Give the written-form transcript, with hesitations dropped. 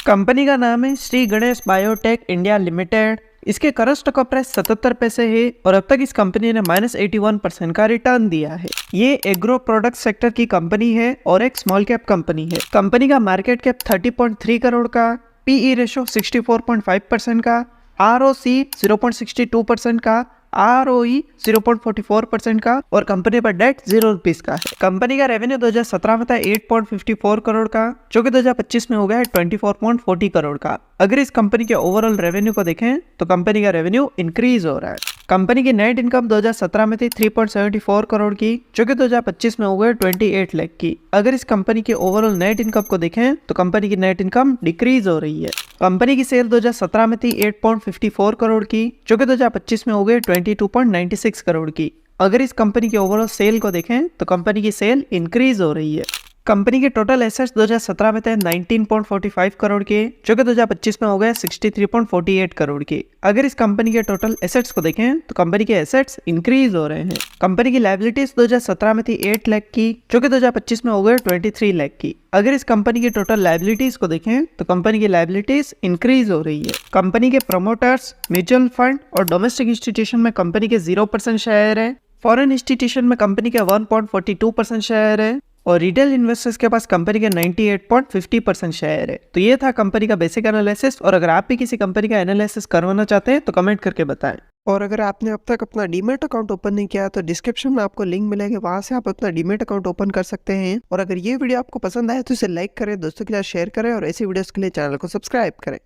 Company का नाम है Shri Ganesh biotech India limited. इसके करंट स्टॉक प्राइस 77 पैसे है और अब तक इस कंपनी ने -81% का रिटर्न दिया है। ये एग्रो प्रोडक्ट सेक्टर की कंपनी है और एक स्मॉल कैप कंपनी है। कंपनी का मार्केट कैप 30.3 करोड़ का, पीई रेशो 64.5% का, ROC 0.62% का, ROE 0.44% का और कंपनी पर डेट 0 रुपीज का है। कंपनी का रेवेन्यू 2017 में था 8.54 करोड़ का, जो कि 2025 में हो गया है 24.40 करोड़ का। अगर इस कंपनी के ओवरऑल रेवेन्यू को देखें तो कंपनी का रेवेन्यू इंक्रीज हो रहा है। कंपनी की नेट इनकम 2017 में थी 3.74 करोड़ की, जो कि 2025 में हो गए 28 लाख की। अगर इस कंपनी के ओवरऑल नेट इनकम को देखें तो कंपनी की नेट इनकम डिक्रीज हो रही है। कंपनी की सेल 2017 में थी 8.54 करोड़ की, जो कि 2025 में हो गए 22.96 करोड़ की। अगर इस कंपनी के ओवरऑल सेल को देखें तो कंपनी की सेल इंक्रीज हो रही है। कंपनी के टोटल एसेट्स 2017 में थे 19.45 करोड़ के, जो कि 2025 में हो गए 63.48 करोड़ के। अगर इस कंपनी के टोटल एसेट्स को देखें तो कंपनी के एसेट्स इंक्रीज हो रहे हैं। कंपनी की लायबिलिटीज 2017 में थी 8 लाख की, जो कि 2025 में हो गए 23 लाख की। अगर इस कंपनी की टोटल लायबिलिटीज को देखें तो कंपनी की लायबिलिटीज इंक्रीज हो रही है। कंपनी के प्रमोटर्स, म्यूचुअल फंड और डोमेस्टिक इंस्टीट्यूशन में कंपनी के 0% शेयर है। फॉरेन इंस्टीट्यूशन में कंपनी के 1.42% शेयर है और रिटेल इन्वेस्टर्स के पास कंपनी के 98.50% शेयर है। तो ये था कंपनी का बेसिक एनालिसिस। और अगर आप भी किसी कंपनी का एनालिसिस करवाना चाहते हैं तो कमेंट करके बताएं। और अगर आपने अब तक अपना डीमैट अकाउंट ओपन नहीं किया तो डिस्क्रिप्शन में आपको लिंक मिलेगा, वहां से आप अपना डीमैट अकाउंट ओपन कर सकते हैं। और अगर ये वीडियो आपको पसंद आए तो इसे लाइक करें, दोस्तों के साथ शेयर करें और ऐसी वीडियोस के लिए चैनल को सब्सक्राइब करें।